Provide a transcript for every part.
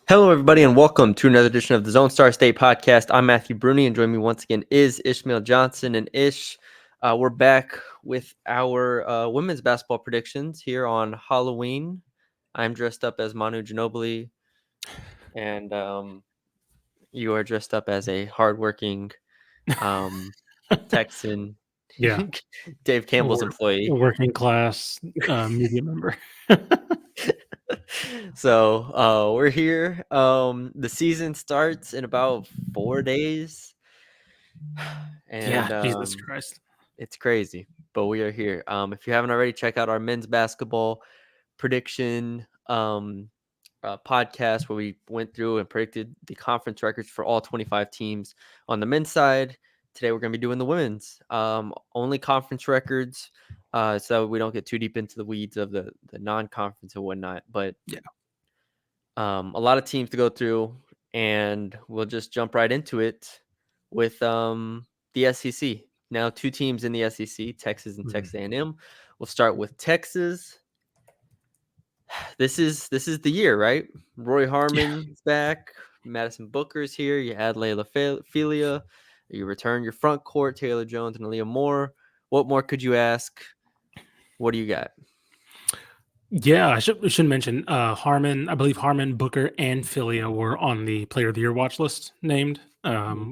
Hello, everybody, and welcome to another edition of the Zone Star State podcast. I'm Matthew Brune, and joining me once again is Ishmael Johnson. And Ish, we're back with our women's basketball predictions here on Halloween. I'm dressed up as Manu Ginobili, and you are dressed up as a hardworking Texan, Yeah. Dave Campbell's employee. Working class media member. So we're here. The season starts in about 4 days. And Yeah, Jesus Christ. it's crazy, but we are here. If you haven't already, check out our men's basketball prediction podcast where we went through and predicted the conference records for all 25 teams on the men's side. Today we're going to be doing the women's only conference records, so we don't get too deep into the weeds of the non-conference and whatnot. But Yeah. a lot of teams to go through, and we'll just jump right into it with the SEC. Now, two teams in the SEC, Texas and Texas A&M. We'll start with Texas. This is the year, right? Roy Harmon's back. Madison Booker's here. You add Layla Felia. You return your front court, Taylor Jones and Aaliyah Moore. What more could you ask? What do you got? Yeah, I should mention Harmon. I believe Harmon, Booker, and Philia were on the Player of the Year watch list named.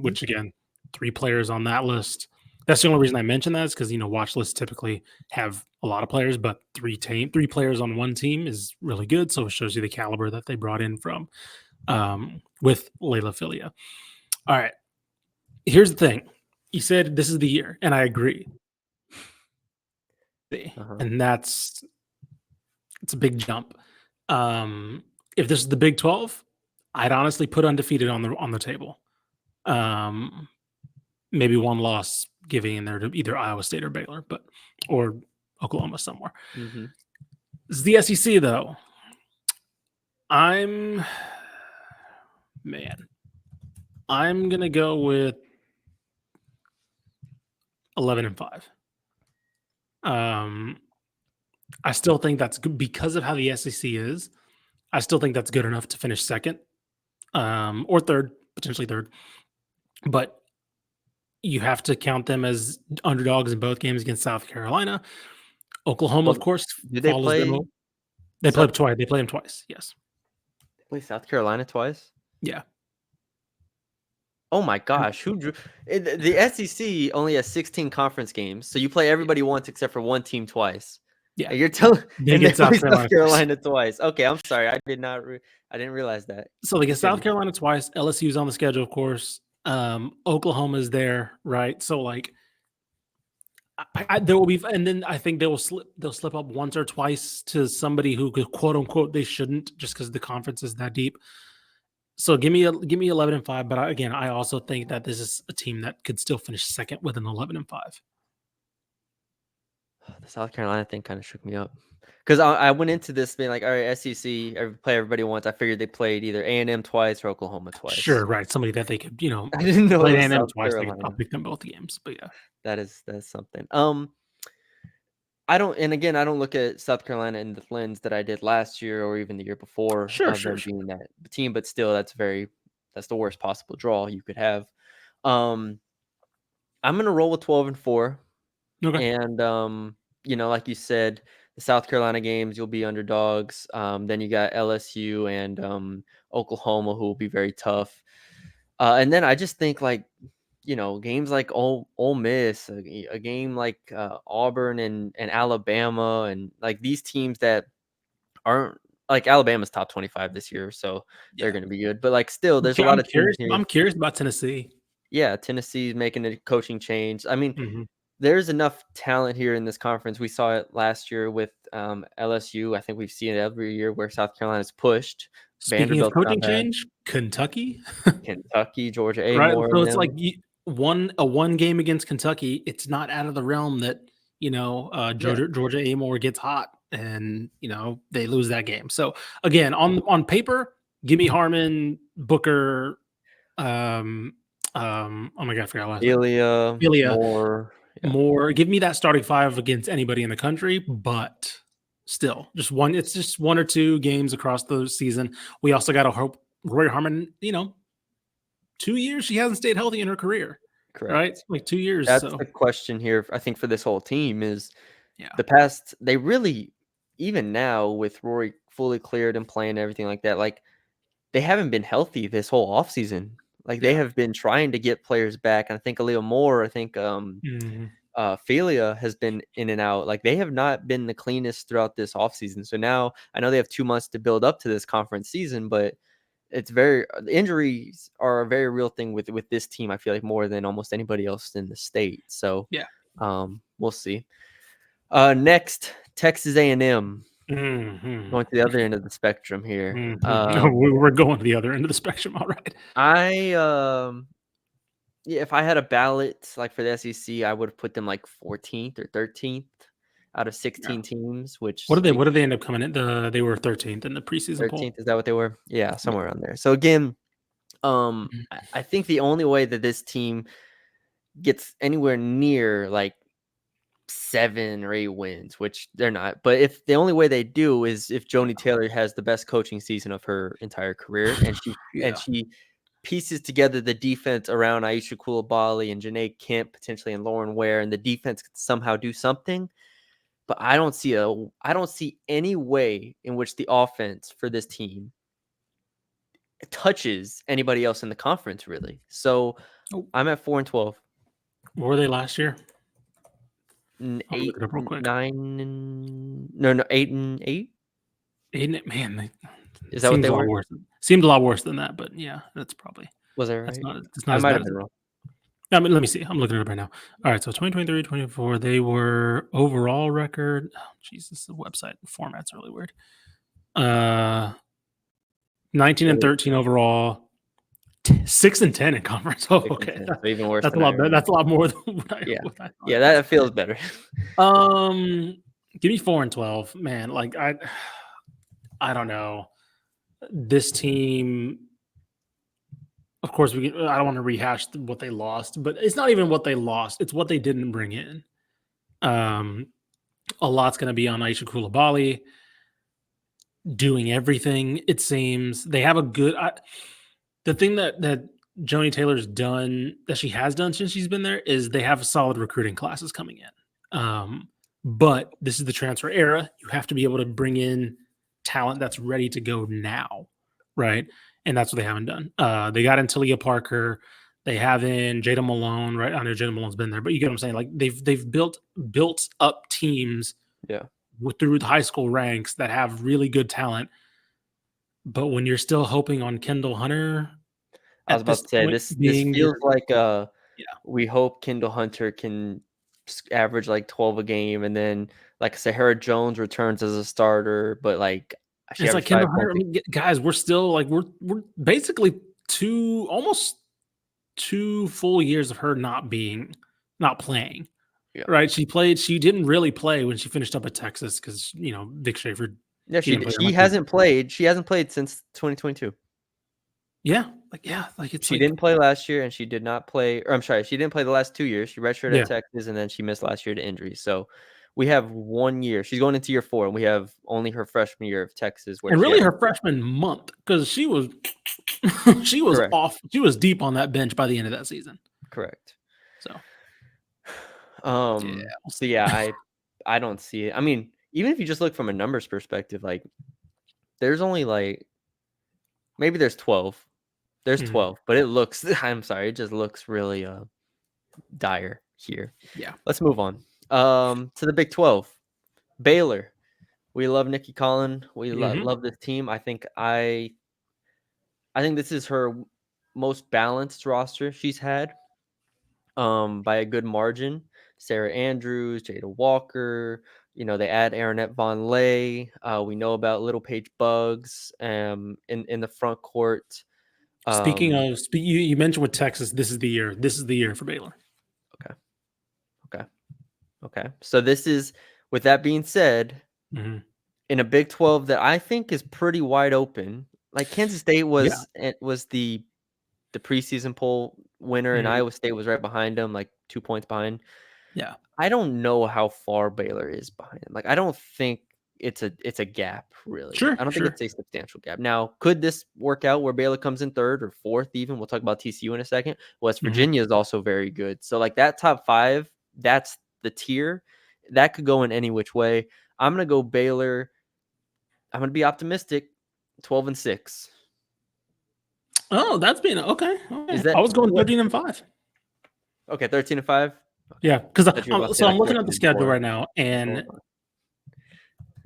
Which again, 3 players on that list. That's the only reason I mention that is because watch lists typically have a lot of players, but 3 players on one team is really good. So it shows you the caliber that they brought in from with Layla Philia. All right. Here's the thing. You said this is the year, and I agree. And it's a big jump. If this is the Big 12, I'd honestly put undefeated on the table. Maybe one loss giving in there to either Iowa State or Baylor, or Oklahoma somewhere. Mm-hmm. This is the SEC though. I'm gonna go with 11-5. I still think that's good because of how the SEC is. I still think that's good enough to finish second, or third, potentially third. But you have to count them as underdogs in both games against South Carolina. Oklahoma, of course, did they play? They play them twice. They play them twice. Yes. They play South Carolina twice. Yeah. Oh my gosh, who drew the SEC only has 16 conference games, so you play everybody once except for one team twice. Yeah, and you're telling they get South Carolina twice. Okay, I'm sorry, I didn't realize that. So they get South Carolina twice. LSU's on the schedule, of course. Oklahoma's there, right? So like, there will be, and then I think they'll slip up once or twice to somebody who could quote unquote they shouldn't, just because the conference is that deep. So give me 11-5, but again, I also think that this is a team that could still finish second with an 11-5. The South Carolina thing kind of shook me up because I went into this being like, all right, SEC, play everybody once. I figured they played either A&M twice or Oklahoma twice. Sure, right. Somebody that they could, I didn't know play A&M twice. I'll pick them both games, but yeah, that's something. I don't look at South Carolina in the lens that I did last year or even the year before. Sure. Being that team, but still, that's the worst possible draw you could have. I'm gonna roll with 12-4. Okay. And like you said, the South Carolina games you'll be underdogs. Then you got LSU and Oklahoma, who will be very tough. And then I just think games like Ole Miss, a game like Auburn and Alabama, and like these teams that aren't like Alabama's top 25 this year, so they're going to be good. But like still, there's a lot of teams here. I'm curious about Tennessee. Yeah, Tennessee's making a coaching change. I mean, there's enough talent here in this conference. We saw it last year with LSU. I think we've seen it every year where South Carolina's pushed. Speaking of coaching change, Kentucky, Georgia A. Right, Moore. so it's like one game against Kentucky. It's not out of the realm that Georgia A. Moore gets hot and they lose that game. So again, on paper, give me Harmon, Booker. Oh my god, I forgot last name. Ilya, Moore. Give me that starting 5 against anybody in the country, but still, just one. It's just 1 or 2 games across the season. We also got to hope Roy Harmon, 2 years she hasn't stayed healthy in her career, right? Correct. Like 2 years, That's so the question here, I think, for this whole team is yeah, the past they really even now with Rory fully cleared and playing and everything like that, like, they haven't been healthy this whole offseason. Like, they yeah. have been trying to get players back, and I think Aaliyah Moore, I think, Mhm. Felia has been in and out. Like, they have not been the cleanest throughout this offseason. So now I know they have 2 months to build up to this conference season, but it's very the injuries are a very real thing with this team, I feel like, more than almost anybody else in the state. So, Yeah. we'll see. Next, Texas A&M, Mhm. going to the other end of the spectrum here. Mhm. No, we're going to the other end of the spectrum, alright. I, yeah, if I had a ballot, like, for the SEC, I would have put them, like, 14th or 13th out of Yeah. 16 teams, which What did they end up coming in? They were 13th in the preseason poll. 13th, is that what they were? Yeah, Yeah. somewhere around there. So, again, Mhm. I think the only way that this team gets anywhere near, like, 7 or 8 wins, which they're not, but if the only way they do is if Joni Taylor has the best coaching season of her entire career, and Yeah. she pieces together the defense around Aisha Coulibaly and Janae Kemp potentially and Lauren Ware, and the defense could somehow do something. But I don't see any way in which the offense for this team touches anybody else in the conference, really. So Oh, I'm at 4-12. what were they last year? I'll look 8, it up real quick. 9, and no, 8-8. Ain't it, man, Is it that what seems they a lot were? worse. Seemed a lot worse than that, but yeah, Was I that's right? not I as might bad have as been wrong. I mean, let me see. I'm looking it up right now. Alright, so 2023, 24, they were overall record, oh, Jesus, the website format's really weird. 19 and So 13 overall, 6 and 10 in conference. Oh, 6 and okay. 10, so even worse than I That's remember. a lot more than Yeah. what I thought Yeah, it was. that feels better. Um, Give me 4 and 12, man. Like I don't know. This team, of course, I don't want to rehash what they lost, but it's not even what they lost; it's what they didn't bring in. Um, a lot's going to be on Aisha Coulibaly doing everything. It seems they have a good. The thing that Joni Taylor's done that she has done since she's been there is they have solid recruiting classes coming in. But this is the transfer era. You have to be able to bring in talent that's ready to go now, right? And that's what they haven't done. They got in Talia Parker. They have in Jada Malone, right? I know Jada Malone's been there, but you get what I'm saying. Like they've built up teams Yeah. through the high school ranks that have really good talent. But when you're still hoping on Kendall Hunter I was at about this to say point this being your feels like, yeah, we hope Kendall Hunter can average like 12 a game, and then like Sahara Jones returns as a starter, but like she it's like averaged Kendall 5 Hunter. points. I mean, guys, we're still like we're basically almost 2 full years of her not playing. Yeah. Right? She played. She didn't really play when she finished up at Texas because Vic Schaefer. Yeah, He didn't play her she much either. hasn't played. She hasn't played since 2022. Yeah, like it's She like didn't play last year, and she did not play, or I'm sorry, she didn't play the last 2 years. She redshirted at yeah, Texas, and then she missed last year to injury. So we have 1 year. She's going into year 4, and we have only her freshman year of Texas where and she really averaged. her freshman month because she was she was Correct. off. She was deep on that bench by the end of that season. Correct. So yeah, we'll So see. yeah, I don't see it. I mean, even if you just look from a numbers perspective, like there's only like maybe there's 12. There's Mhm. 12, but it looks I'm sorry, it just looks really dire here. Yeah. Let's move on. To the Big 12. Baylor. We love Nikki Collin. We Mhm. love this team. I think this is her most balanced roster she's had, by a good margin. Sarah Andrews, Jada Walker, they add Aaronette Von Lay. We know about Little Paige Bugs, in the front court. Speaking Um, of, you mentioned with Texas, this is the year. This is the year for Baylor. okay, okay, okay. So this is, with that being said, Mhm. in a Big 12 that I think is pretty wide open. Like Kansas State Yeah. was the preseason poll winner, and Mhm. Iowa State was right behind them, like 2 points behind. Yeah. I don't know how far Baylor is behind. Like, I don't think it's a gap, really. Sure, I don't think sure. it's a substantial gap. Now, could this work out where Baylor comes in third or fourth even? We'll talk about TCU in a second. West Mhm. Virginia is also very good. So, like, that top 5, that's the tier. That could go in any which way. I'm gonna go Baylor. I'm gonna be optimistic, 12-6. Oh, that's being okay, Is okay. I that was going what? 13-5. Okay, 13-5. Okay, Yeah, because I thought you were about to say I'm like looking at the schedule 14-4. right now, Hold and on.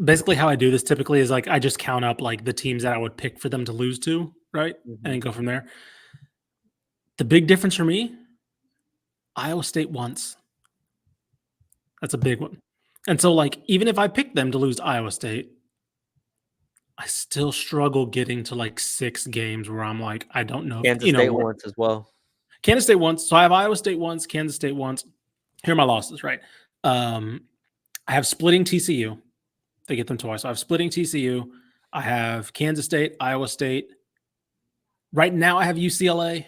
basically how I do this typically is like I just count up like the teams that I would pick for them to lose to, right? And Mhm. then go from there. The big difference for me, Iowa State once. That's a big one. And so like even if I pick them to lose to Iowa State, I still struggle getting to like 6 games where I'm like, I don't know if Kansas State where once as well. Kansas State once. So I have Iowa State once, Kansas State once. Here are my losses, right? Um, I have splitting TCU. They get them twice. So I have splitting TCU. I have Kansas State, Iowa State. Right now, I have UCLA,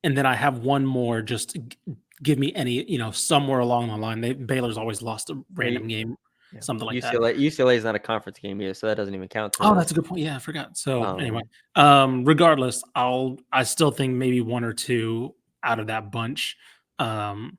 and then I have one more. Just give me any, somewhere along the line. Baylor's always lost a Yeah, random game, yeah. something like that. UCLA is not a conference game either, so that doesn't even count to Oh, that's this. a good point. Yeah, I forgot. So anyway, Um, regardless, I still think maybe one or two out of that bunch. Um,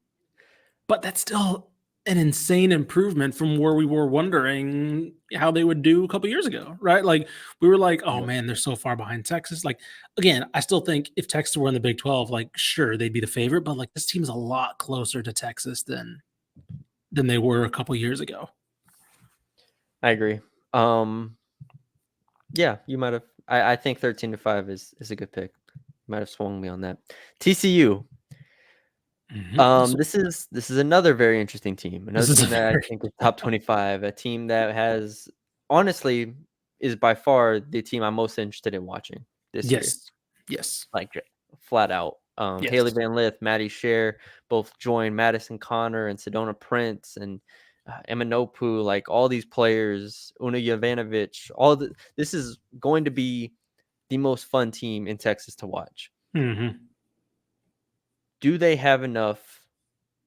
But that's still an insane improvement from where we were wondering how they would do a couple years ago, right? Like we were like, "Oh yeah, man, they're so far behind Texas." Like again, I still think if Texas were in the Big 12, like sure they'd be the favorite, but like this team's a lot closer to Texas than they were a couple years ago. I agree. Um, yeah, you might have. I think 13-5 is a good pick. You might have swung me on that. TCU. So This is another very interesting team. Another this is a team that I very think is top 25. A team that has honestly is by far the team I'm most interested in watching this year. yes, yes, Like flat out. Haley yes. Van Lith, Maddie Scher both joined Madison Connor and Sedona Prince and Eminopu, like all these players, Una Jovanovic, this is going to be the most fun team in Texas to watch. Hmm. Do they have enough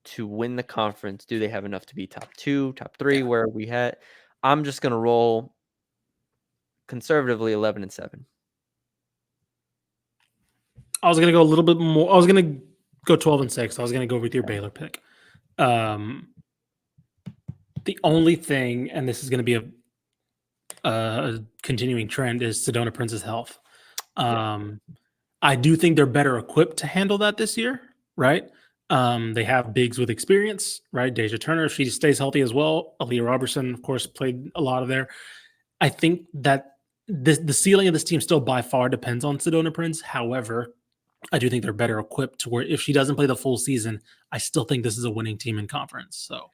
to win the conference? Do they have enough to be top 2, top 3 Yeah, where we had? I'm just going to roll conservatively 11-7. I was gonna go a little bit more. I was gonna go 12-6. I was gonna go with your Baylor pick. Um, the only thing, and this is going to be a continuing trend, is Sedona Prince's health. Yeah. I do think they're better equipped to handle that this year, right? They have bigs with experience, right? Deja Turner, if she stays healthy as well. Aaliyah Robertson, of course, played a lot of there. I think that the ceiling of this team still by far depends on Sedona Prince. However, I do think they're better equipped to where if she doesn't play the full season, I still think this is a winning team in conference. So,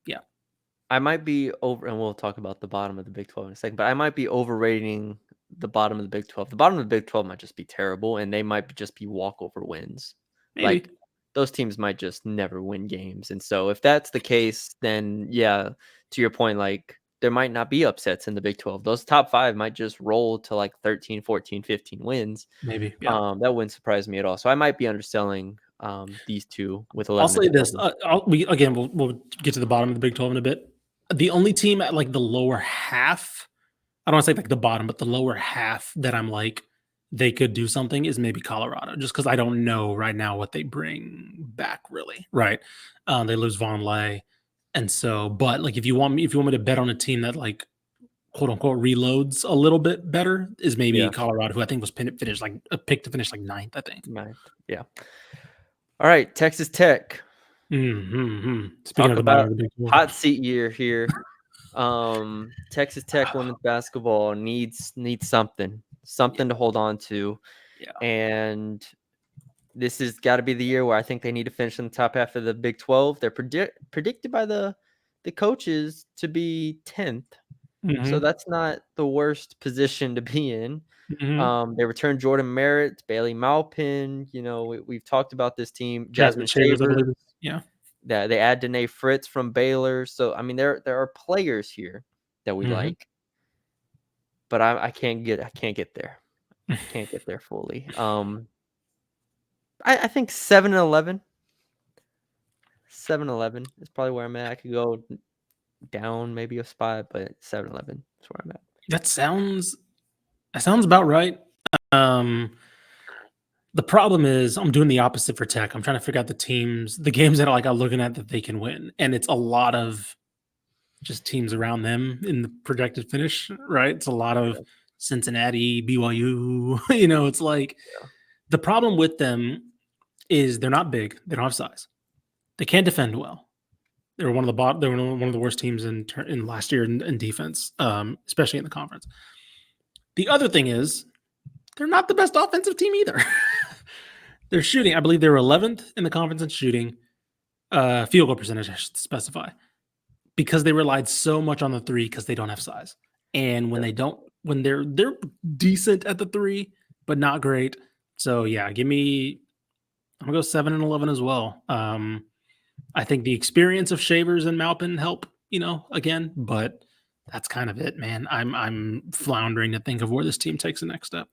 yeah, I might be over, and we'll talk about the bottom of the Big 12 in a second, but I might be overrating the bottom of the Big 12. The bottom of the Big 12 might just be terrible, and they might just be walkover wins. maybe. Like, those teams might just never win games. And so, if that's the case, then yeah, to your point, like, there might not be upsets in the Big 12. Those top 5 might just roll to like 13, 14, 15 wins. Maybe, yeah. That wouldn't surprise me at all. So, I might be underselling these two with I'll 11 and say this. 7. We'll get to the bottom of the Big 12 in a bit. The only team at like the lower half, I don't want to say like the bottom, but the lower half that I'm like they could do something is maybe Colorado, just because I don't know right now what they bring back really. Right? They lose Von Lay, and so, but like if you want me to bet on a team that like quote unquote reloads a little bit better, is maybe Yeah. Colorado, who I think was finished like a pick to finish like ninth, I think. Ninth. Yeah. All right. Texas Tech. Speaking Talk of the bottom about of the Big 12. hot seat year here. Texas Tech women's basketball needs Yeah, something to hold on to, yeah. and this has got to be the year where I think they need to finish in the top half of the Big 12. They're predicted by the coaches to be 10th, so Mhm, that's not the worst position to be in. mhm. They returned Jordan Merritt, Bailey Maupin. We've talked about this team. Jasmine Jasmine Shavers, I Shavers. believe. Yeah. That they add Danae Fritz from Baylor. So I mean, there are players here that we Mhm. like, but I can't get there. Can't get there fully. I think 7-11. 7-11 is probably where I'm at. I could go down maybe a spot, but 7-11 is where I'm at. That sounds about right. Um, the problem is I'm doing the opposite for Tech. I'm trying to figure out the games that I'm looking at that they can win, and it's a lot of just teams around them in the projected finish, right? It's a lot of Yeah, Cincinnati, BYU. It's like yeah, the problem with them is they're not big. They don't have size. They can't defend well. They were one of the They were one of the worst teams in last year in defense, especially in the conference. The other thing is they're not the best offensive team either. They're shooting. I believe they were 11th in the conference in shooting. Field goal percentage, I should specify, because they relied so much on the three because they don't have size. And when yeah. they don't, when they're decent at the three, but not great. So yeah, give me. I'm gonna go 7-11 as well. I think the experience of Shavers and Malpin help, again, but that's kind of it, man. I'm floundering to think of where this team takes the next step.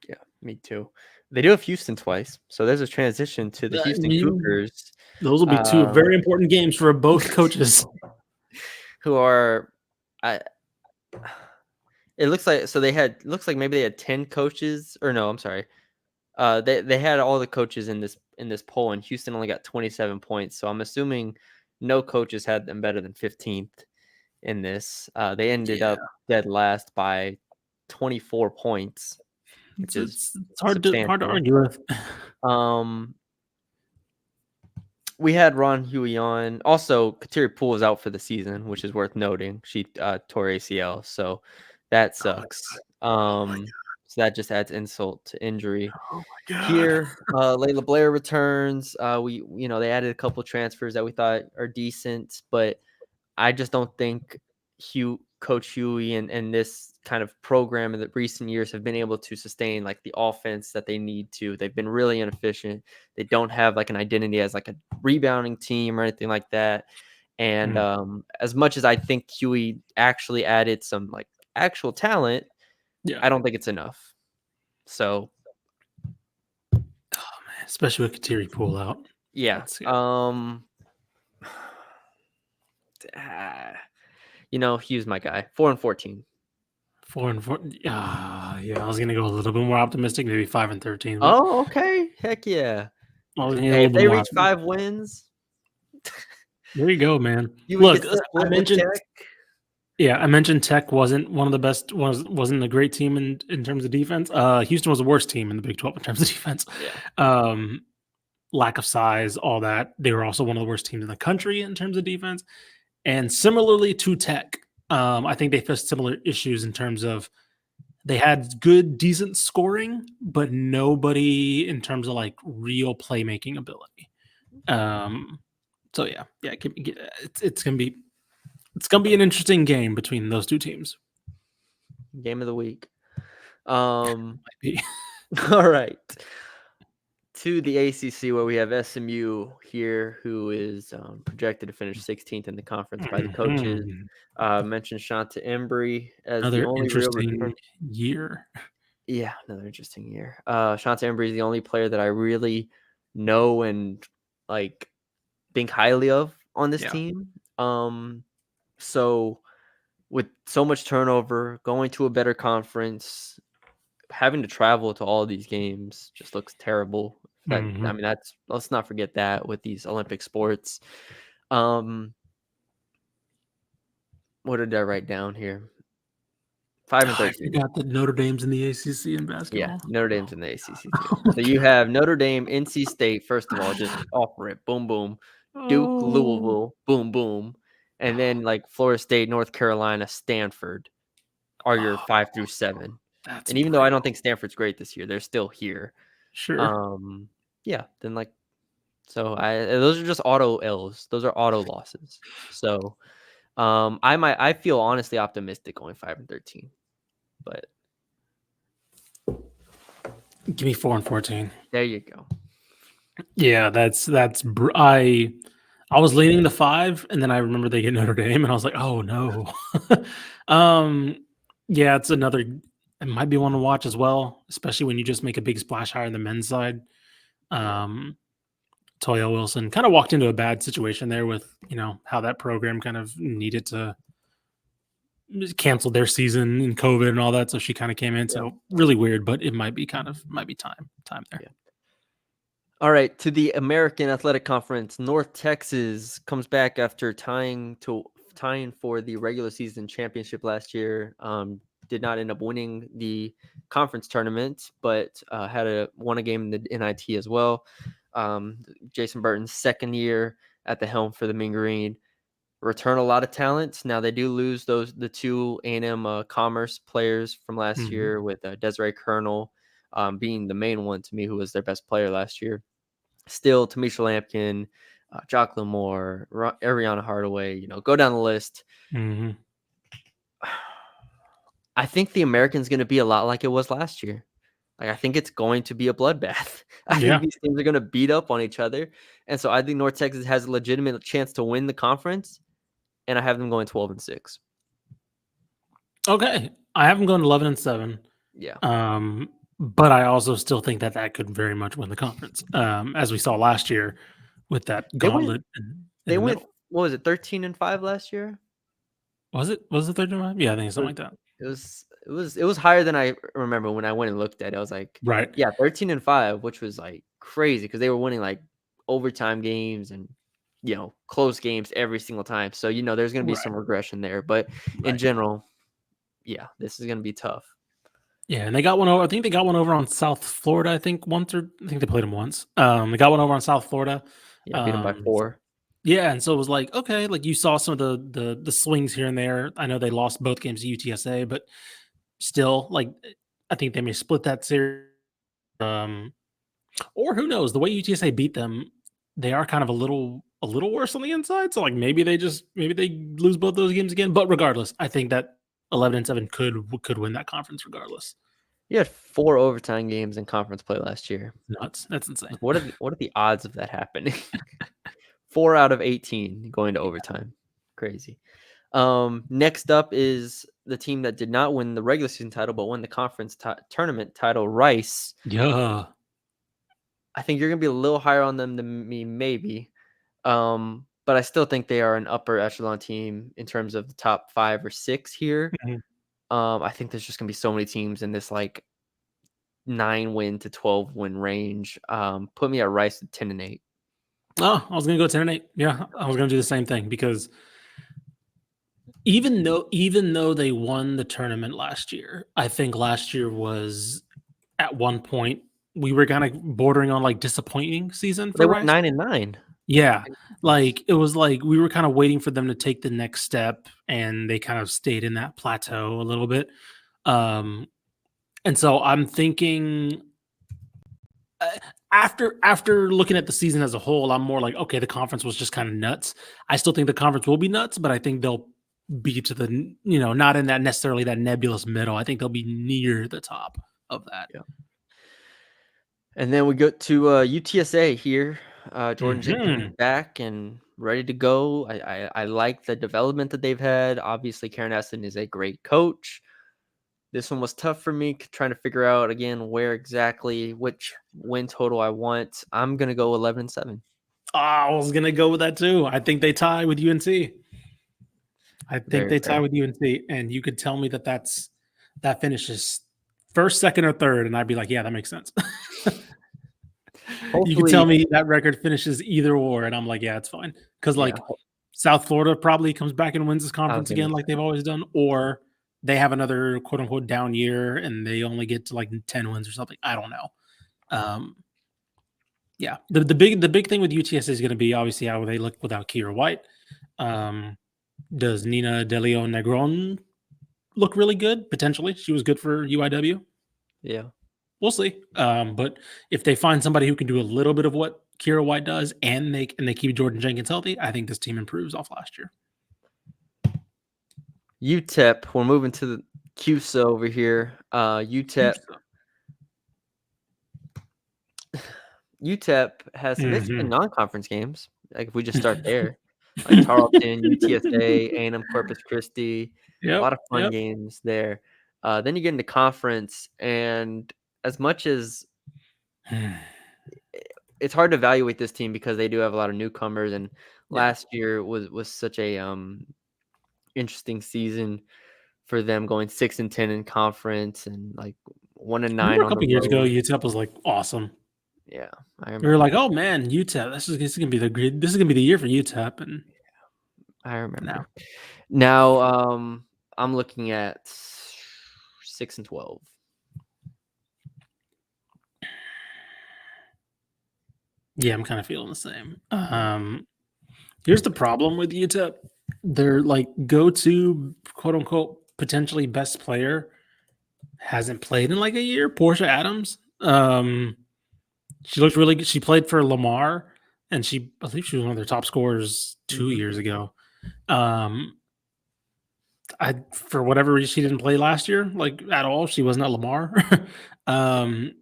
Yeah, me too. They do have Houston twice, so there's a transition to the I Houston mean, Cougars, those will be two um, very important games for both coaches. who are, I. It looks like so they had looks like maybe they had 10 coaches, or no, I'm sorry. They had all the coaches in this poll, and Houston only got 27 points. So I'm assuming no coaches had them better than 15th in this. They ended Yeah, up dead last by 24 points, which is it's hard to substantial. argue with. Um, we had Ron Huey on. Also, Kateri Poole is out for the season, which is worth noting. She tore ACL, so that Oh my, sucks. So that just adds insult to injury. oh my god. Here, Layla Blair returns. They added a couple transfers that we thought are decent, but I just don't think Coach Huey and this kind of program in the recent years have been able to sustain like the offense that they need to. They've been really inefficient. They don't have like an identity as like a rebounding team or anything like that. And Mm, as much as I think Huey actually added some like actual talent, yeah, I don't think it's enough. So oh man, especially with Kateri Poole out. yeah, That's Hugh's my guy. 4-14. 4-4. Yeah, I was gonna go a little bit more optimistic, maybe 5-13, but Oh, okay. Heck yeah. I was gonna get a Hey, little if bit they more reach optimistic. 5 wins, There you go, man. Huey Look, gets the I split with mentioned Tech. yeah, I mentioned Tech wasn't one of the best wasn't a great team in terms of defense. Houston was the worst team in the Big 12 in terms of defense. Yeah. Um, lack of size, all that. They were also one of the worst teams in the country in terms of defense. And similarly to Tech, I think they faced similar issues in terms of they had good, decent scoring, but nobody in terms of like real playmaking ability. Um, so yeah, it's gonna be an interesting game between those two teams. Game of the week. Um, Might be. all right. To the ACC, where we have SMU here, who is projected to finish 16th in the conference by the coaches. Mhm. Mentioned Shanta Embry as the Another only real return. interesting year. Yeah, another interesting year. Shanta Embry is the only player that I really know and like think highly of on this Yeah. team. So with so much turnover, going to a better conference, having to travel to all these games just looks terrible. Mhm. Let's not forget that with these Olympic sports. What did I write down here? 5 and I 13. forgot that Notre Dame's in the ACC in Yeah, basketball. Notre Dame's in the ACC too. Oh my So you god. have Notre Dame, NC State, first of all, just off rip, boom, boom. Duke, Oh. Louisville, boom, boom. And then like Florida State, North Carolina, Stanford are your 5 through 7. That's And even though I don't brutal. think Stanford's great this year, they're still here. Sure. Um, yeah, then like so those are just auto L's. Those are auto losses. So I feel honestly optimistic going 5 and 13. But Give me 4-14. there you go. Yeah, I was leaning to 5, and then I remember they get Notre Dame, and I was like, "Oh no." um, yeah, it might be one to watch as well, especially when you just make a big splash higher on the men's side. Yeah. Um, Toya Wilson kind of walked into a bad situation there with, how that program kind of needed to cancel their season and COVID and all that. So she kind of came in. Yeah. So really weird, but it might be time there. Yeah. All right, to the American Athletic Conference, North Texas comes back after tying for the regular season championship last year. Did not end up winning the conference tournament, but won a game in the NIT as well. Jason Burton's second year at the helm for the Mean Green. Return a lot of talent. Now they do lose the two A&M Commerce players from last Mhm. year, with Desiree Colonel being the main one to me, who was their best player last year. Still, Tamisha Lampkin, Jocelyn Moore, Ariana Hardaway, go down the list. Mhm. I think the American's going to be a lot like it was last year. Like, I think it's going to be a bloodbath. I think Yeah. these teams are going to beat up on each other. And so I think North Texas has a legitimate chance to win the conference, and I have them going 12-6. Okay. I have them going 11-7. Yeah. But I also still think that could very much win the conference, as we saw last year with that They went gauntlet in they the went middle. what was it, 13-5 last year? Was it? Was it 13? Yeah, I think it's It something was like that. it was higher than I remember when I went and looked at it. I was like, Right. yeah, 13-5, which was like crazy because they were winning like overtime games and close games every single time. So there's gonna be Right. some regression there. But in Right. general, yeah, this is gonna be tough. Yeah, and they got one over. I think they got one over on South Florida. I think I think they played them once. They got one over on South Florida. Yeah, beat them by Um, 4. yeah, and so it was like, okay, like you saw some of the swings here and there. I know they lost both games to UTSA, but still, like I think they may split that series. Um, or who knows? The way UTSA beat them, they are kind of a little worse on the inside. So like maybe they lose both those games again. But regardless, I think that 11-7 could win that conference regardless. You had 4 overtime games in conference play last year. Nuts. That's insane. Like, what are the odds of that happening? 4 out of 18 going to overtime. Crazy. Next up is the team that did not win the regular season title, but won the conference tournament title, Rice. Yeah. I think you're going to be a little higher on them than me, maybe. But I still think they are an upper echelon team in terms of the top 5 or 6 here. Mhm. I think there's just going to be so many teams in this like 9-win to 12-win range. Put me at Rice at 10-8. Oh, I was gonna go 10-8. Yeah, I was gonna do the same thing because even though they won the tournament last year, I think last year was at one point we were kind of bordering on like disappointing season They for went Rice. 9-9. Yeah, like it was like we were kind of waiting for them to take the next step, and they kind of stayed in that plateau a little bit. Um, and so I'm thinking after looking at the season as a whole, I'm more like, okay, the conference was just kind of nuts. I still think the conference will be nuts, but I think they'll be to the not in that necessarily that nebulous middle. I think they'll be near the top of that. Yeah. And then we go to UTSA here. Jordan Jenkins Mhm. back and ready to go. I like the development that they've had. Obviously, Karen Essen is a great coach. This one was tough for me, trying to figure out again which win total I want. I'm gonna go 11-7. I was gonna go with that too. I think they tie with UNC. I think Very they tie fair. with UNC, and you could tell me that finishes first, second, or third, and I'd be like, yeah, that makes sense. You could tell Hopefully, me that record finishes either or, and I'm like, yeah, it's fine. Because yeah. like South Florida probably comes back and wins this I was conference gonna again, like they've always done, or they have another quote unquote down year and they only get to like 10 wins or something. I don't know. Um, yeah, the big thing with UTS is going to be obviously how they look without Kira White. Um, does Nina Delio Negron look really good? Potentially, she was good for UIW. Yeah. We'll see. But if they find somebody who can do a little bit of what Kira White does, and they keep Jordan Jenkins healthy, I think this team improves off last year. UTEP. We're moving to the CUSA over here. UTEP has some interesting Mhm. non-conference games. Like, if we just start there, like Tarleton, UTSA, A&M Corpus Christi, a Yep, lot of fun yep. games there. Then you get into conference, and as much as it's hard to evaluate this team because they do have a lot of newcomers, and Yeah. last year was such a interesting season for them, going 6-10 in conference and like 1 and Remember 9 a on the couple years ago, road. UTEP was like awesome. Yeah, I We were like, remember. "Oh man, UTEP, this is gonna be this is gonna be the year for UTEP," and I now, remember. Now, I'm looking at 6-12. yeah, I'm kind of feeling the same. Yeah. Here's the problem with UTEP: their like go-to quote unquote potentially best player hasn't played in like a year. Portia Adams. She looked really good. She played for Lamar, and I believe she was one of their top scorers 2 years ago. Um, for whatever reason, she didn't play last year, like at all. She wasn't at Lamar. um,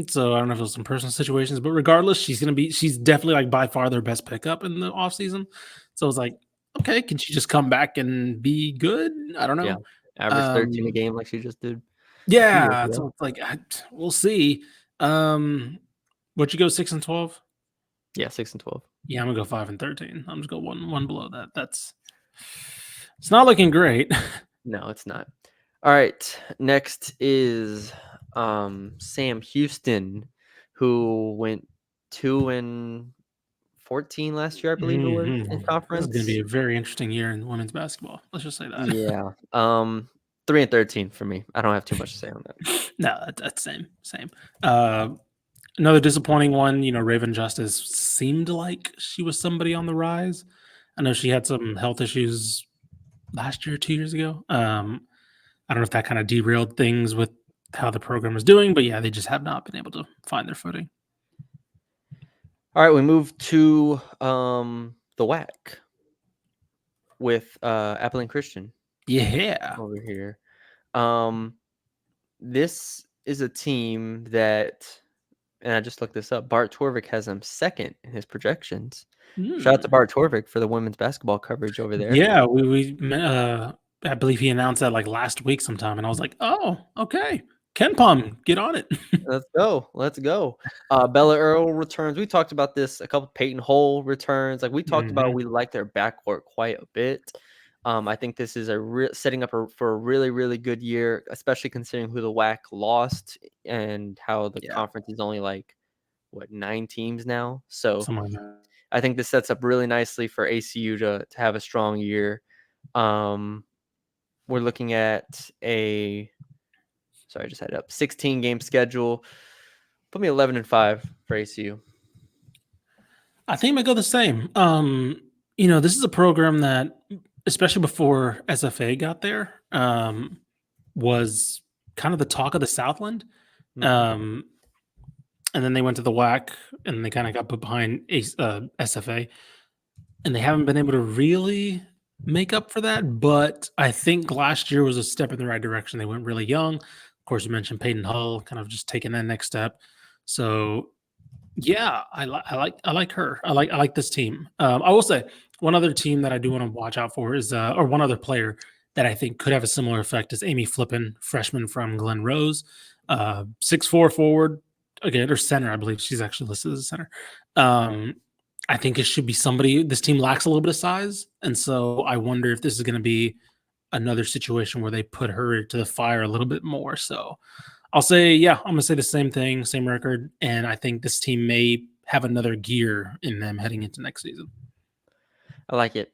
so I don't know if it was some personal situations, but regardless, she's definitely like by far their best pickup in the offseason. So it's like, okay, can she just come back and be good? I don't Yeah. know. Average 13 a Um, game like she just did a few years yeah, ago. so it's like we'll see. Would you go 6-12? Yeah, 6-12. Yeah, I'm gonna go 5-13. I'm just go one below that. It's not looking great. No, it's not. All right. Next is Sam Houston, who went 2-14 last year, I believe it was, in This is gonna be conference. a very interesting year in women's basketball. Let's just say that. Yeah. 3-13 for me. I don't have too much to say on that. No, that's same. Uh, Another disappointing one. Raven Justice seemed like she was somebody on the rise. I know she had some health issues last year, 2 years ago. I don't know if that kind of derailed things with how the program was doing, but yeah, they just have not been able to find their footing. All right, we move to the WAC with Appleton Christian Yeah. over here. Um this is a team that, and I just looked this up, Bart Torvik has them second in his projections. Shout out to Hmm. Bart Torvik for the women's basketball coverage over there. Yeah, I believe he announced that like last week sometime, and I was like, oh, okay, Ken Palm, get on it. Let's go. Let's go. Bella Earl returns. We talked about this a couple. Peyton Hole returns. Like we talked about, Mhm. we like their backcourt quite a bit. I think this is setting up for a really, really good year, especially considering who the WAC lost and how the Yeah, conference is only like, what, 9 teams now. So something like that. I think this sets up really nicely for ACU to have a strong year. Um, we're looking at sorry, I just had it up, 16 game schedule. Put me 11-5 for ACU. I think I might go the same. This is a program that, especially before SFA got there, was kind of the talk of the Southland. Mhm. Um, and then they went to the WAC and they kind of got put behind SFA, and they haven't been able to really make up for that. But I think last year was a step in the right direction. They went really young. Of course, you mentioned Peyton Hull, kind of just taking that next step. So yeah, I like her. I like this team. I will say one other team that I do want to watch out for is or one other player that I think could have a similar effect is Amy Flippin, freshman from Glen Rose, 6'4" forward again, or center. I believe she's actually listed as a center. Um, I think it should be somebody. This team lacks a little bit of size, and so I wonder if this is going to be another situation where they put her to the fire a little bit more. So I'll say, yeah, I'm gonna say the same thing, same record, and I think this team may have another gear in them heading into next season. I like it.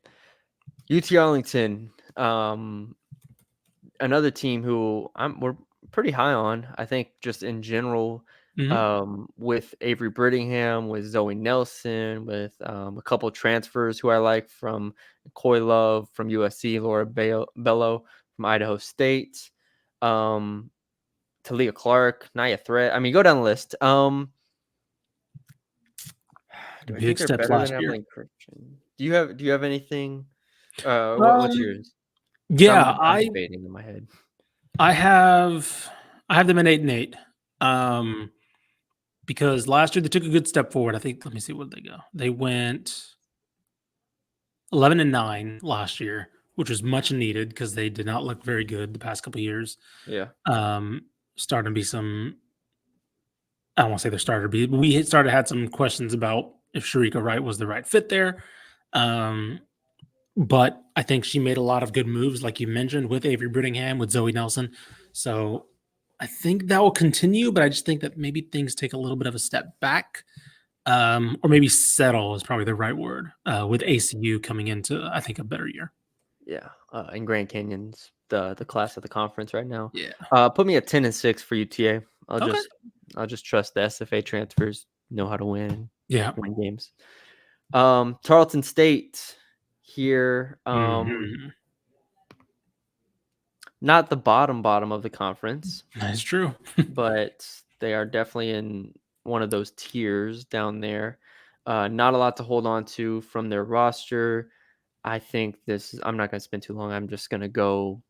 UT Arlington, another team who we're pretty high on. I think just in general, Mhm. with Avery Brittingham, with Zoe Nelson, with a couple transfers who I like from Coy Love from USC, Laura Bello from Idaho State, um, Talia Clark, Nia Threat. I mean, go down the list. Do I think Big they're steps better last than year. Abilene Christian? Do you have anything? What's Um, yours? Because yeah, I'm I debating in my head. I have I have them at 8-8. Um, because last year they took a good step forward. I think. Let me see where they go. They went 11-9 last year, which was much needed because they did not look very good the past couple of years. Yeah. Um, Starting to be some I don't want to say their starter, but we had some questions about if Sharika Wright was the right fit there. But I think she made a lot of good moves, like you mentioned, with Avery Brittingham, with Zoe Nelson. So I think that will continue, but I just think that maybe things take a little bit of a step back, or maybe settle is probably the right word, with ACU coming into, I think, a better year. Yeah, in Grand Canyon's the class of the conference right now. Yeah. Put me at 10-6 for UTA. Okay. I'll just trust the SFA transfers know how to win Yeah. games. Tarleton State here. Mhm. Not the bottom of the conference, That's true. but they are definitely in one of those tiers down there. Not a lot to hold on to from their roster. I think I'm not going to spend too long. I'm just going to go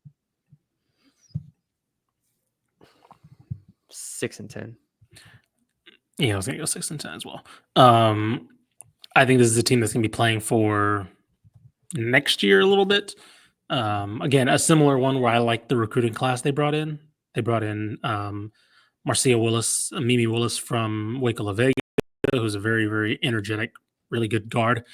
6-10. Yeah, I was gonna go 6-10 as well. I think this is a team that's gonna be playing for next year a little bit. Again, a similar one where I like the recruiting class they brought in. They brought in Marcia Willis, Mimi Willis from Waco La Vega, who's a very, very energetic, really good guard,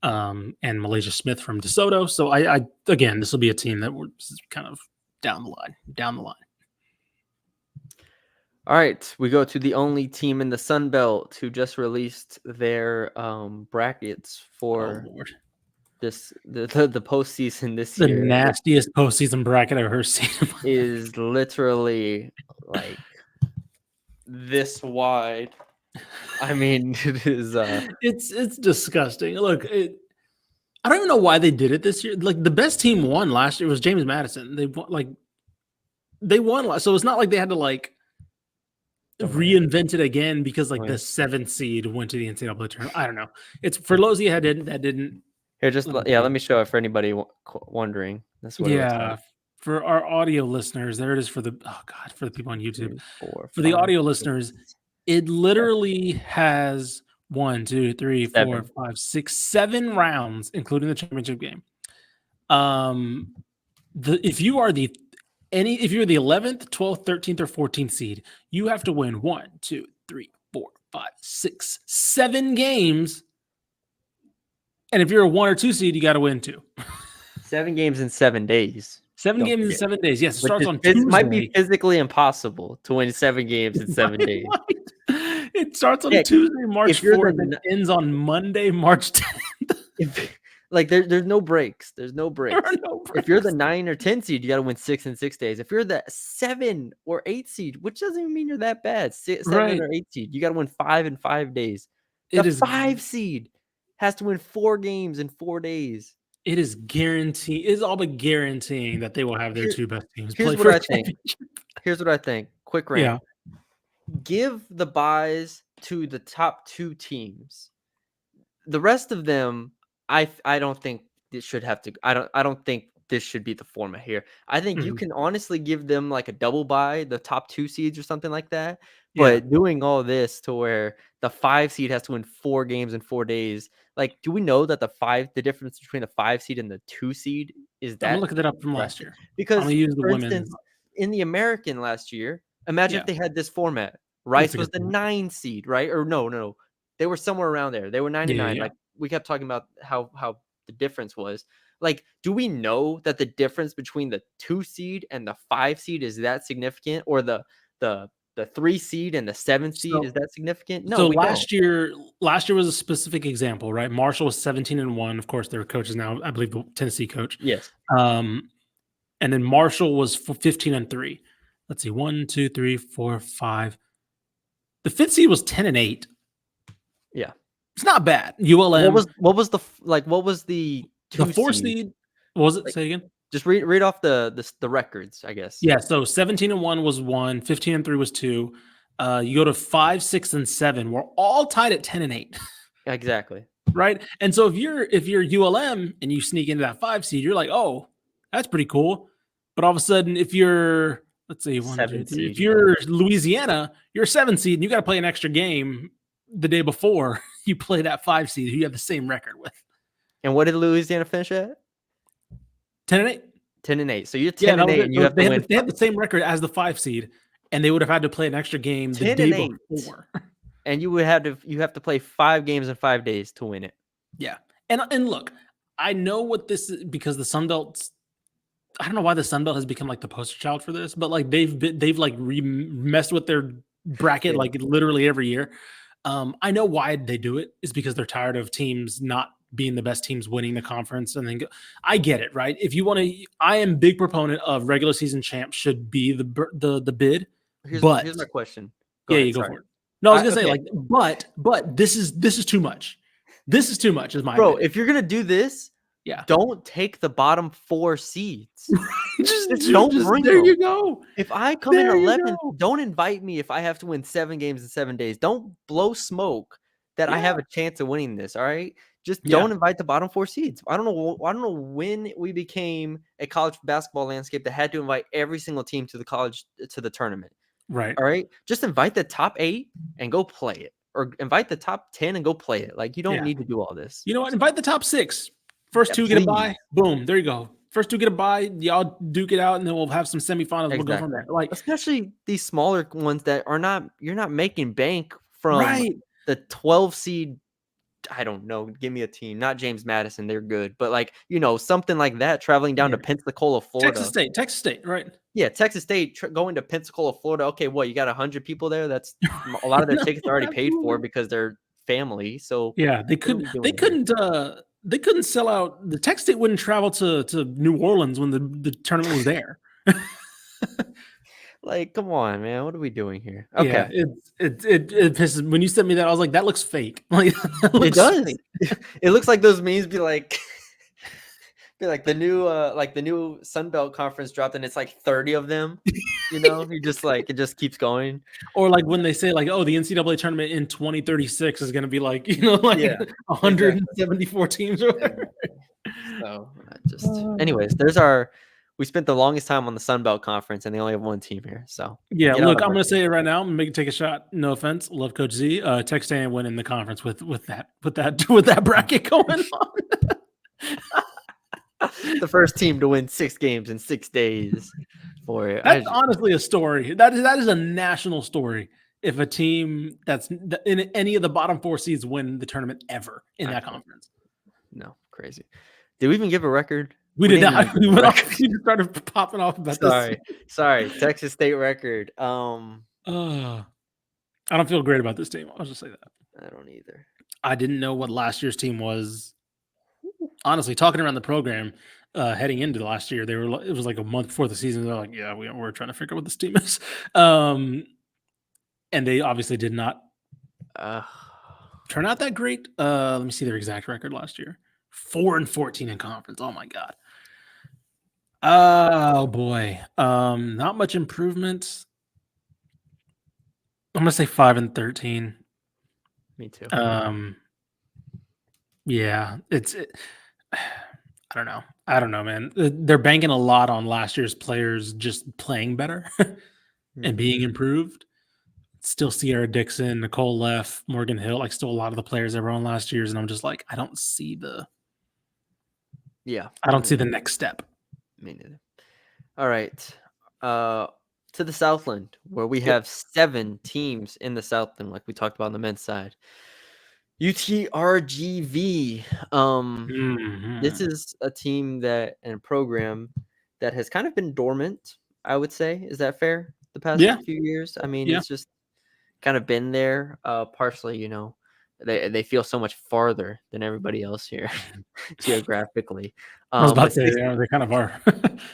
and Malaysia Smith from DeSoto. So I again, this will be a team that we're kind of down the line. All right, we go to the only team in the Sun Belt who just released their brackets for the postseason this The year. nastiest postseason bracket I've ever seen. Is literally like this wide. I mean, it is. It's disgusting. Look, I don't even know why they did it this year. Like the best team won last year was James Madison. They won last, so it's not like they had to like reinvent it again because like the 7th seed went to the NCAA tournament. I don't know. It's for Lozia that didn't. Here, just let me show it for anybody wondering. That's what it looks like. For our audio listeners, there it is for the people on YouTube. 3, 4, for the 5, audio 6, listeners, it literally has 1, 2, 3, 4, 7. 5, 6, 7 rounds, including the championship game. If you're the 11th, 12th, 13th, or 14th seed, you have to win 1, 2, 3, 4, 5, 6, 7 games. And if you're a 1 or 2 seed, you got to win 2. 7 games in 7 days. 7 games in 7 days. Yes, it starts on Tuesday. It might be physically impossible to win 7 games in 7 days. It starts on Tuesday, March 4th, and ends on Monday, March 10th. There's no breaks. There's no breaks. There are no breaks. If you're the 9 or 10 seed, you got to win 6 in 6 days. If you're the 7 or 8 seed, which doesn't even mean you're that bad, 7 or 8 seed, you got to win 5 in 5 days. The 5 seed has to win 4 games in 4 days. It is guaranteed. It's all but guaranteeing that they will have their 2 best teams play for a championship. Here's what I think. Quick rant. Yeah. Give the buys to the top 2 teams. The rest of them, I don't think this should have to. I don't think this should be the format here. I think you can honestly give them like a double buy, the top 2 seeds or something like that. But doing all this to where the 5 seed has to win 4 games in 4 days, like, do we know that the difference between the 5 seed and the 2 seed is that? I'm looking that up from last year. Because for instance, in the American last year, imagine if they had this format. Rice was the 9 seed, right? Or no. They were somewhere around there. They were 99. Like we kept talking about how the difference was. Like, do we know that the difference between the 2 seed and the 5 seed is that significant, or the 3 seed and the 7 seed is that significant? No. So last year was a specific example, right? Marshall was 17-1. Of course, their coach is now, I believe, the Tennessee coach. Yes. And then Marshall was 15-3. Let's see, 1, 2, 3, 4, 5. The 5th seed was 10-8. Yeah, it's not bad. ULM. What was the 4 seed? What was it? Say again. Just read off the records, I guess. Yeah. So 17-1 was 1. 15-3 was 2. You go to 5, 6, and 7. We're all tied at 10-8. Exactly. Right. And so if you're ULM and you sneak into that 5 seed, you're like, oh, that's pretty cool. But all of a sudden, if you're, let's see, 1, 2, 3, if you're Louisiana, you're a 7 seed and you got to play an extra game the day before you play that 5 seed who you have the same record with. And what did Louisiana finish at? 10-8. 10-8. So you're 10-8 and you have to win. They have the same record as the 5 seed, and they would have had to play an extra game the 10 day and 8. before. And you have to play 5 games in 5 days to win it. Yeah. And look, I know what this is because the Sun Belt's I don't know why the Sun Belt has become like the poster child for this, but like they've like messed with their bracket Yeah. like literally every year. I know why they do it is because they're tired of teams not being the best teams winning the conference and then I get it, right? If you want to, I am big proponent of regular season champs should be the bid, but Here's my question. Go yeah, ahead, you go sorry. for it. No, I was gonna say Okay. like, but this is too much. This is too much, is my Bro, opinion. if you're gonna do this, Yeah, don't take the bottom 4 seeds. just Don't bring there them. you go. If I come in There you 11th, go. don't invite me if I have to win 7 games in 7 days. Don't blow smoke that I Yeah, have a chance of winning this, all right? Just yeah, don't invite the bottom 4 seeds. I don't know when we became a college basketball landscape that had to invite every single team to the tournament. right. All right? Just invite the top 8 and go play it. Or invite the top 10 and go play it. Like, you don't Yeah. need to do all this. You know what? Invite the top 6. First Yeah, 2 get a please. bye. Boom. There you go. First 2 get a bye. Y'all duke it out, and then we'll have some semifinals. We'll go from Exactly. there. Like, Especially these smaller ones that are not you're not making bank from right. the 12 seed. I don't know. Give me a team, not James Madison. They're good, but like, something like that traveling down Yeah. to Pensacola, Texas Florida. State. Texas State. Right. Yeah, Texas State going to Pensacola, Florida. Okay, what, you got 100 people there? That's a lot of their No, tickets are already paid for absolutely. because they're family. So Yeah, they what are could. we They doing here? couldn't. They couldn't sell out. The Texas State wouldn't travel to New Orleans when the tournament was there. Like, come on, man. What are we doing here? Yeah, Okay. it pisses. When you sent me that, I was like, that looks fake. Like that It looks does. fake. It looks like those memes be like the new Sun Belt Conference dropped and it's like 30 of them. You just like it just keeps going. Or like when they say like, oh, the NCAA tournament in 2036 is going to be like, like Yeah, 174 teams. Or whatever. exactly. So anyways, we spent the longest time on the Sun Belt Conference and they only have one team here. So Yeah, get out look, of I'm our going to say face. it right now. I'm going to take a shot. No offense, love Coach Z. Texas A&M winning the conference with that bracket going on. The first team to win 6 games in 6 days for it. That's honestly a story. That is a national story. If a team that's in any of the bottom 4 seeds win the tournament ever in that conference. No, crazy. Did we even give a record? We did didn't not. even We give a went off. record. We just started popping off about this. Sorry. Texas State record. I don't feel great about this team. I'll just say that. I don't either. I didn't know what last year's team was. Honestly, talking around the program, heading into last year, it was like a month before the season. They're like, yeah, we're trying to figure out what this team is. And they obviously did not turn out that great. Let me see their exact record last year. 4-14 in conference. Oh my God. Oh boy. Not much improvement. I'm gonna say 5-13. Me too. Yeah, I don't know, man. They're banking a lot on last year's players just playing better and being improved. Still Sierra Dixon, Nicole Leff, Morgan Hill, like still a lot of the players that were on last year's, and I'm just like, I don't see the next step. Me neither. All right. To the Southland, where we have 7 teams in the Southland, like we talked about on the men's side. UTRGV. This is a team and a program that has kind of been dormant, I would say. Is that fair? The past few years? I mean, it's just kind of been there. Partially, they feel so much farther than everybody else here geographically. I was about to say they kind of are.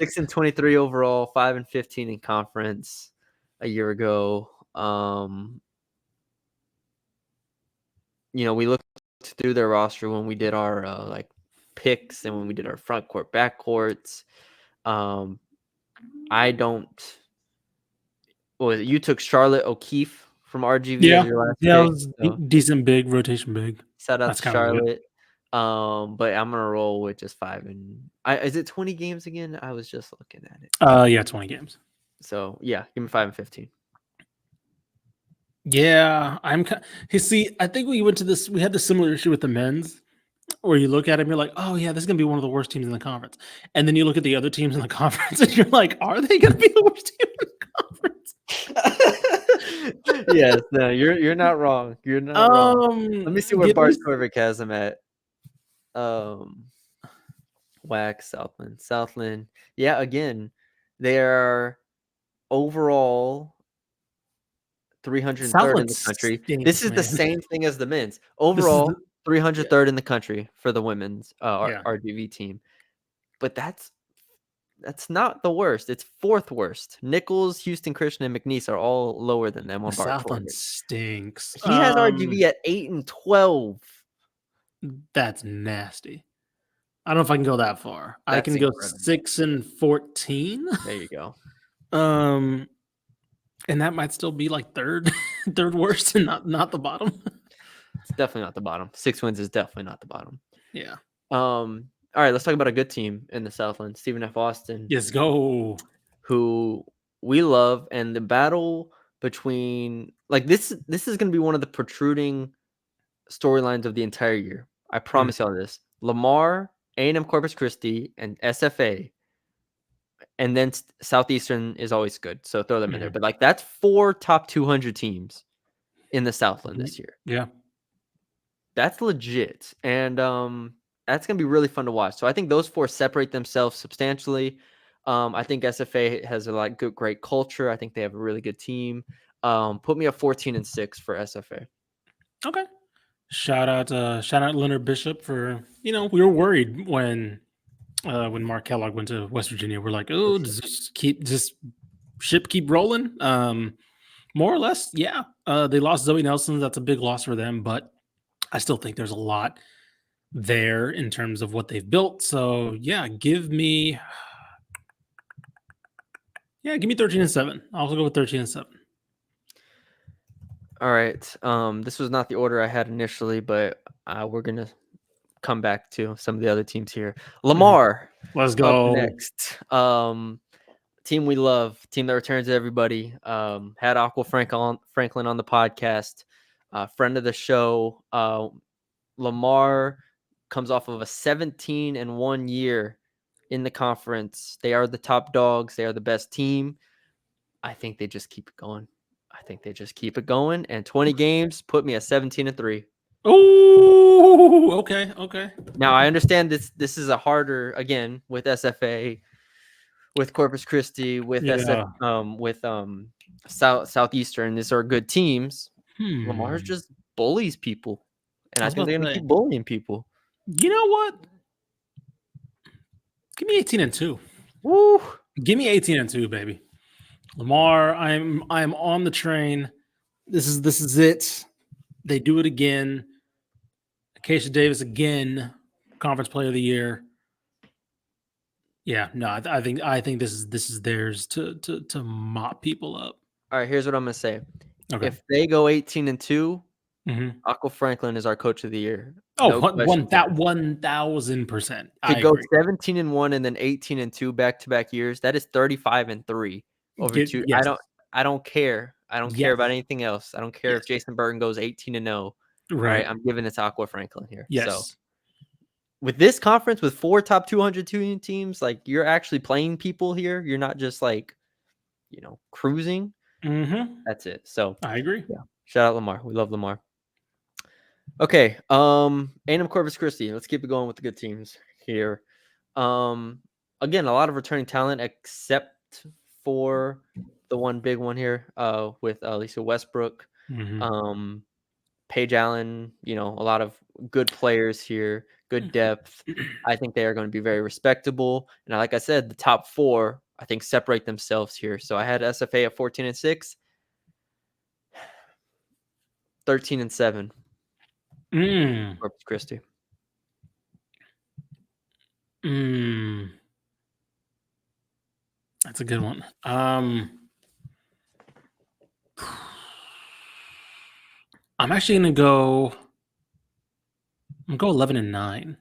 6-23 overall, 5-15 in conference a year ago. We looked through their roster when we did our picks and when we did our front court, back courts. You took Charlotte O'Keefe from RGV as your last pick. It was decent big, rotation big. Shout out to Charlotte. But I'm gonna roll with just 5 is it 20 games again? I was just looking at it. Yeah, 20 games. So yeah, give me 5-15. Yeah, see, I think we had the similar issue with the men's where you look at it and you're like, oh yeah, this is gonna be one of the worst teams in the conference. And then you look at the other teams in the conference and you're like, are they gonna be the worst team in the conference? Yes, no, you're not wrong. You're not wrong. Let me see where Give me Bart Torvik has him at. Um, Wax, Southland. Yeah, again, they are overall 303rd in Southland the country. This stinks, is the man. same thing as the men's. This is the Overall, yeah, 303rd in the country for the women's yeah. RGV team. But that's not the worst. It's fourth worst. Nichols, Houston Christian, and McNeese are all lower than them on Bart Southland Torvik. stinks. He has RGV at 8 and 12. That's nasty. I don't know if I can go that far. I That's can go incredible. 6 and 14. There you go. Um, and that might still be like third, third worst, and not the bottom. It's definitely not the bottom. 6 wins is definitely not the bottom. Yeah. All right, let's talk about a good team in the Southland, Stephen F. Austin, Yes, go. who we love, and the battle between this is going to be one of the protruding storylines of the entire year. I promise y'all this. Lamar, A&M Corpus Christi, and SFA, and then Southeastern is always good, so throw them in there. Mhm. But that's 4 top 200 teams in the Southland this year. Yeah. That's legit, and that's gonna be really fun to watch. So I think those 4 separate themselves substantially. I think SFA has a great culture. I think they have a really good team. Put me at 14 and 6 for SFA. Okay. Shout out Leonard Bishop for we were worried when Mark Kellogg went to West Virginia. We're like, For oh, sure. does this ship keep rolling? More or less, yeah. They lost Zoe Nelson. That's a big loss for them, but I still think there's a lot there in terms of what they've built. So yeah, give me 13 and 7. I'll also go with 13 and 7. All right. This was not the order I had initially, but we're gonna come back to some of the other teams here. Lamar Let's up go. next. Team we love, team that returns everybody. Had Aqua Franklin on the podcast, friend of the show. Lamar comes off of a 17 and 1 year in the conference. They are the top dogs. They are the best team. I think they just keep it going. And 20 games put me at 17 and 3. Oh, okay. Now I understand this is a harder again with SFA, with Corpus Christi, with Yeah. Southeastern. These are good teams. Lamar's just bullies people, and I I was think about they're to gonna say, keep bullying people. you know what? Give me 18 and 2. Woo! Give me 18 and 2, baby. Lamar, I'm on the train. This is it. They do it again. Acacia Davis again, conference player of the year. Yeah, no, I think this is theirs to mop people up. All right, here's what I'm gonna say. Okay. If they go 18 and 2, Mm-hmm. Aqua Franklin is our coach of the year. Oh, No questions asked. 1,000%. I To go agree. 17 and 1 and then 18 and 2 back-to-back years, that is 35 and 3 over two. Yes. I don't care. I don't care Yes. about anything else. I don't care if Yes. Jason Burton goes 18 and 0. All Right. right, I'm giving it to Aqua Franklin here. So Yes. with this conference with 4 top 200 teams, you're actually playing people here. You're not just cruising. Mm-hmm. That's it. So I agree. yeah, shout out Lamar. We love Lamar. Okay, A&M Corpus Christi. Let's keep it going with the good teams here. Again, a lot of returning talent, except for the one big one here, with Lisa Westbrook, Mm-hmm. Paige Allen. A lot of good players here, good depth. I think they are going to be very respectable. And like I said, the top 4, I think, separate themselves here. So I had SFA at 14 and 6, 13 and 7. Corpus Christi. That's a good one. I'm actually gonna go. I'm gonna go 11 and 9.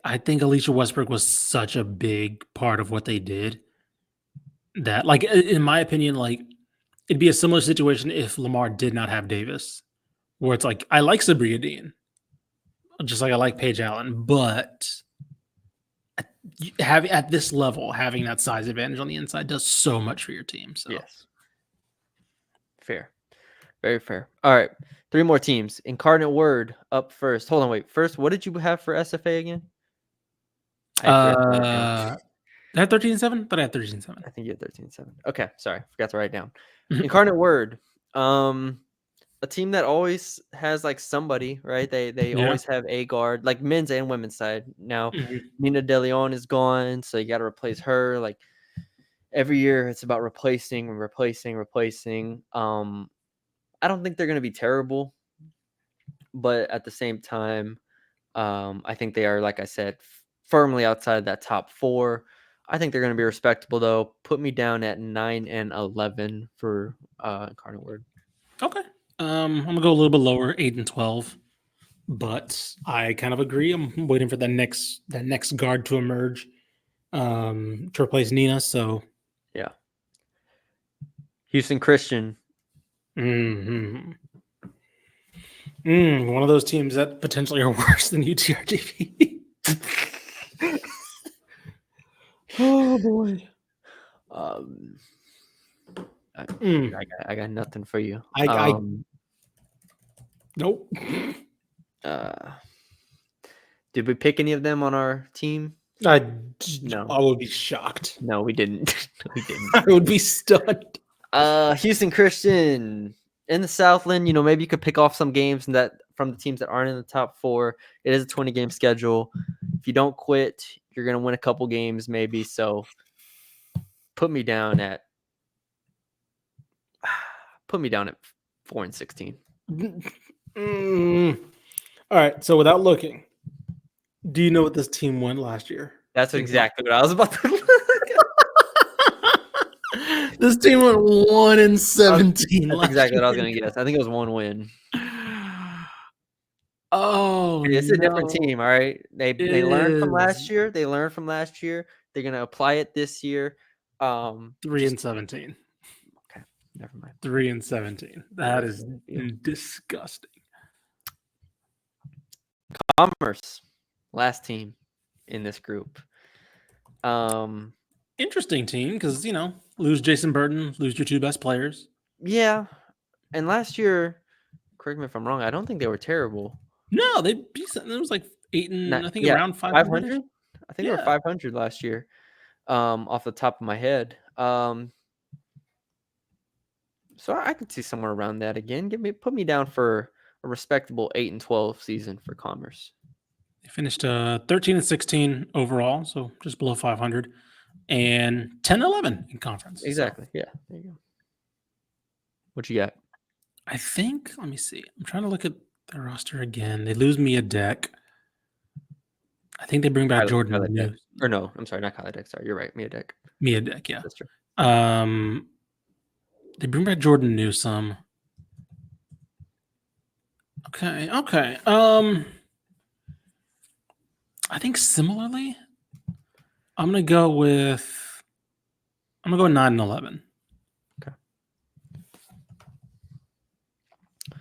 I think Alicia Westbrook was such a big part of what they did that, in my opinion, it'd be a similar situation if Lamar did not have Davis, where it's like I like Sabria Dean, just like I like Paige Allen, but having at this level, having that size advantage on the inside does so much for your team. So Yes. Fair. Very fair. All right. 3 more teams. Incarnate Word up first. Hold on, wait. First, what did you have for SFA again? I forgot to write it down. I had 13-7, but I had 13-7. I think you had 13-7. Okay, sorry. Forgot to write it down. Mhm. Incarnate Word. A team that always has like somebody, right? They Yeah. always have a guard, like men's and women's side. Now, Mhm. Nina De Leon is gone, so you got to replace her. Like every year, it's about replacing and replacing. I don't think they're going to be terrible, but at the same time, I think they are, like I said, firmly outside that top 4. I think they're going to be respectable, though. Put me down at 9 and 11 for Incarnate Word. Okay. I'm gonna go a little bit lower, 8 and 12, but I kind of agree. I'm waiting for that next guard to emerge, to replace Nina. So, Yeah. Houston Christian. one of those teams that potentially are worse than UTRGV. Oh boy. I got nothing for you. Nope. Did we pick any of them on our team? No. I would be shocked. No, we didn't. We didn't. I would be stunned. Houston Christian in the Southland. Maybe you could pick off some games that from the teams that aren't in the top 4. It is a 20-game schedule. If you don't quit, you're gonna win a couple games, maybe. So, put me down at 4 and 16. All right. So without looking, do you know what this team won last year? That's exactly what I was about to look. This team went 1 and 17. That's exactly what I was gonna guess. I think it was 1 win. Oh, It's a different team, all right? They learned from last is. year. They're gonna apply it this year. 3 and 17. Okay, never mind. 3 and 17. That is disgusting. Commerce, last team in this group. Interesting team because lose Jason Burton, lose your 2 best players. Yeah, and last year, correct me if I'm wrong, I don't think they were terrible. No, it was like 8 and I think around 500. I think they were 500 last year. Off the top of my head. So I could see somewhere around that again. Put me down for a respectable 8 and 12 season for Commerce. They finished 13 and 16 overall, so just below 500, and 10-11 in conference. Exactly. So. Yeah. There you go. What you got? I think. Let me see. I'm trying to look at the roster again. They lose Mia Deck. I think they bring back Jordan News. Or no, I'm sorry, not Kylie Deck. Sorry, you're right. Mia Deck. Yeah. That's true. They bring back Jordan Newsome. Okay. I think similarly, I'm gonna go 9 and 11. Okay.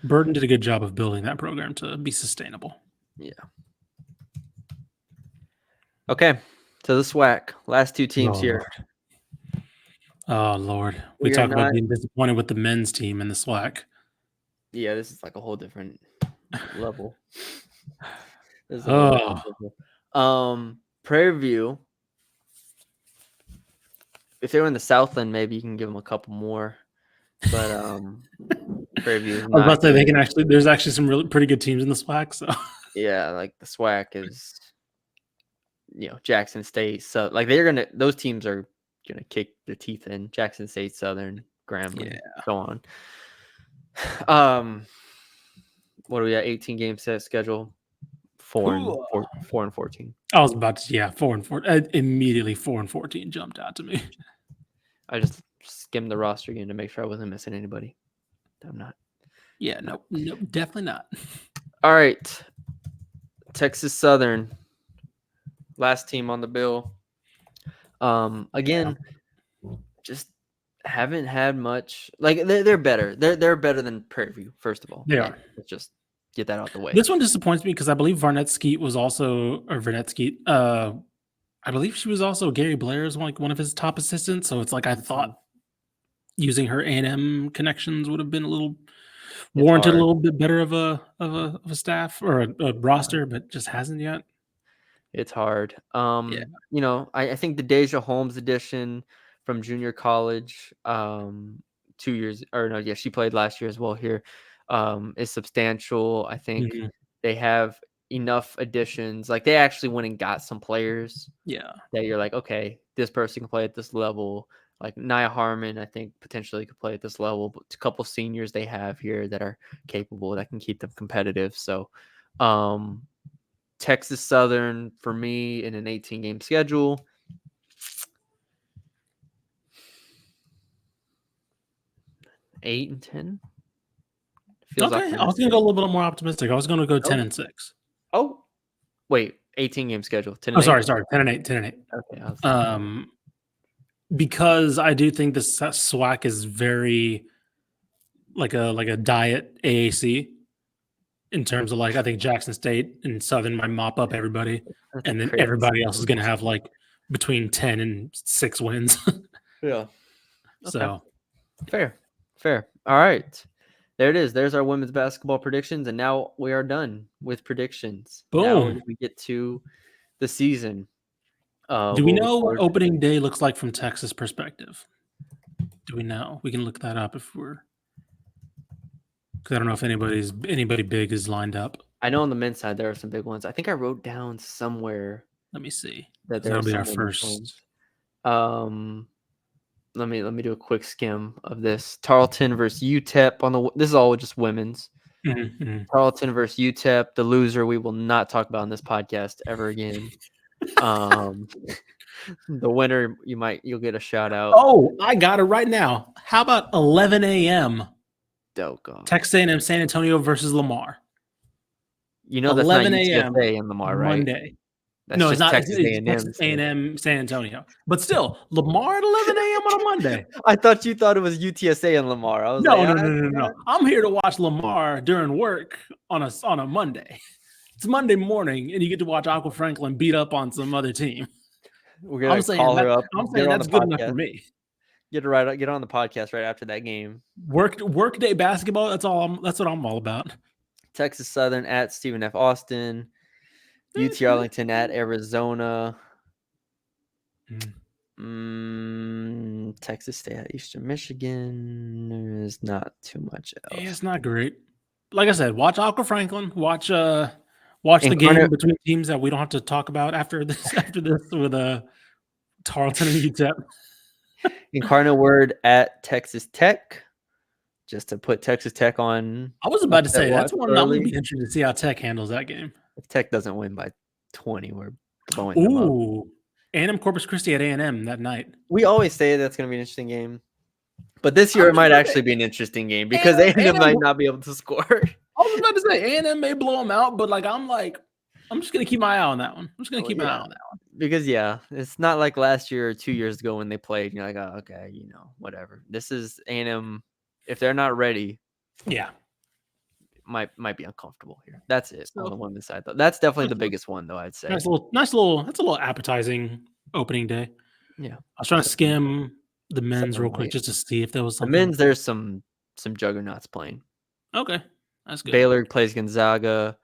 Burton did a good job of building that program to be sustainable. Yeah. Okay. So the SWAC, last 2 teams here. Oh Lord, we talk about being disappointed with the men's team in the SWAC. Yeah, this is like a whole different level. Prairie View. If they were in the Southland, maybe you can give them a couple more. But Prairie View. I was about to say there's actually some really pretty good teams in the SWAC. So yeah, like the SWAC is, Jackson State. So like those teams are gonna kick the teeth in. Jackson State, Southern, Grambling, so on. What do we got? 18 game set schedule. 4 and 14. I was about to 4 and 14. Immediately 4 and 14 jumped out to me. I just skimmed the roster again to make sure I wasn't missing anybody. I'm not. Yeah, no, definitely not. All right, Texas Southern, last team on the bill. Again, just haven't had much. Like they're better. They're better than Prairie View. First of all, they are. Let's just get that out the way. This one disappoints me because I believe Varnett Skeet was also, or Varnett Skeet. I believe she was also Gary Blair's one of his top assistants. So it's like I thought using her A&M connections would have been a little It's warranted a hard. little bit better of a staff or a roster, but just hasn't yet. It's hard. Yeah. I think the Deja Holmes edition from junior college, 2 years or no, yeah, she played last year as well here, is substantial. I think Mhm. they have enough additions. Like they actually went and got some players Yeah. that you're like, okay, this person can play at this level. Like Nia Harmon, I think potentially could play at this level, but a couple seniors they have here that are capable that can keep them competitive. So, um, Texas Southern for me in an 18-game schedule. 8-10 feels Okay, I was gonna optimistic. go a little bit more optimistic. I was gonna go 10 Oh, and 6. oh, wait, 18-game schedule, 10 Oh, and 8. sorry, 10 and 8, 10 and 8. Okay, I was like, Because I do think the SWAC is very like a diet AAC in terms of like I think Jackson State and Southern might mop up everybody, that's a and then crazy everybody else is schedule. gonna have like between 10 and 6 wins. Yeah. Okay. So Fair. All right. There it is. There's our women's basketball predictions, and now we are done with predictions. Now boom. we get to the season. Do we We'll know what record. opening day looks like from Texas perspective? Do we know? We can look that up if we're because I don't know if anybody big is lined up. I know on the men's side there are some big ones. I think I wrote down somewhere Let me see that because there are that'll be our some women's ones. first. Um, let me do a quick skim of this. Tarleton versus UTEP on the. This is all just women's. Mhm. Tarleton versus UTEP. The loser we will not talk about on this podcast ever again. Um, the winner you'll get a shout out. Oh, I got it right now. How about 11 a.m. Oh God. Texas A&M San Antonio versus Lamar? You know that's not 11 a.m. UTSA and Lamar, right? Monday. That's No, it's just not. It's, Texas it's A&M. Texas A&M San Antonio. But still, Lamar at 11 a.m. on a Monday. I thought you thought it was UTSA and Lamar. I was No, like, no, no, no, no. I'm here to watch Lamar during work on a Monday. It's Monday morning, and you get to watch Aqua Franklin beat up on some other team. we're gonna call her up, I'm get saying her on the that's good enough for podcast, me. get on the podcast right after that game. Work day basketball. That's what I'm all about. Texas Southern at Stephen F. Austin, UT Arlington at Arizona, Texas State at Eastern Michigan. There's not too much else. Yeah, it's not great. Like I said, watch Aqua Franklin. Watch the game between teams that we don't have to talk about after this with Tarleton and UTEP. Incarnate Word at Texas Tech, just to put Texas Tech on. I was about to say that's one I'm early. gonna be interested to see how Tech handles that game. If Tech doesn't win by 20, we're blowing them up. Ooh, A&M Corpus Christi at A&M that night. We always say that's going to be an interesting game, but this year it might actually be an interesting game because A&M might not be able to score. I was about to say A&M may blow them out, but I'm just gonna keep my eye on that one. I'm just gonna keep my eye on that one because it's not like last year or 2 years ago when they played. You're like, oh, okay, whatever. This is A&M. If they're not ready, might be uncomfortable here. That's it on the women's side though. That's definitely the biggest one though. I'd say. Nice little. That's a little appetizing opening day. Yeah, I was trying to skim the men's real quick just to see if there was something. The men's, there's some juggernauts playing. Okay, that's good. Baylor plays Gonzaga.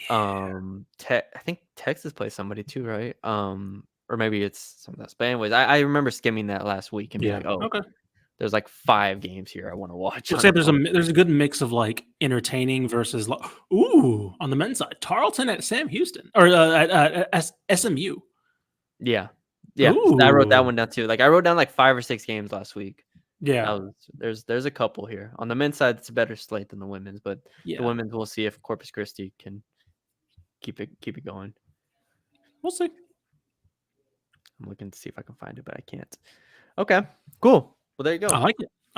Yeah. I think Texas plays somebody too, right? Or maybe it's something else. But anyways, I remember skimming that last week and being like, oh, okay. There's like 5 games here I want to watch. Let's say there's a good mix of like entertaining versus on the men's side, Tarleton at Sam Houston or at SMU. Yeah. I wrote that one down too. Like I wrote down like 5 or 6 games last week. Yeah, there's a couple here on the men's side. It's a better slate than the women's, but the women's we'll see if Corpus Christi can keep it going. We'll see. I'm looking to see if I can find it, but I can't. Okay, cool. Well, there you go. I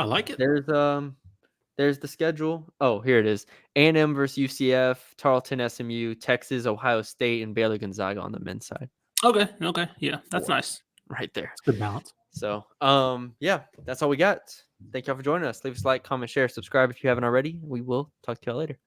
like it. There's the schedule. Oh, here it is. A&M versus UCF, Tarleton, SMU, Texas, Ohio State, and Baylor Gonzaga on the men's side. Okay. Yeah, that's nice. Right there. It's good balance. So, that's all we got. Thank y'all for joining us. Leave us a like, comment, share, subscribe if you haven't already. We will talk to y'all later.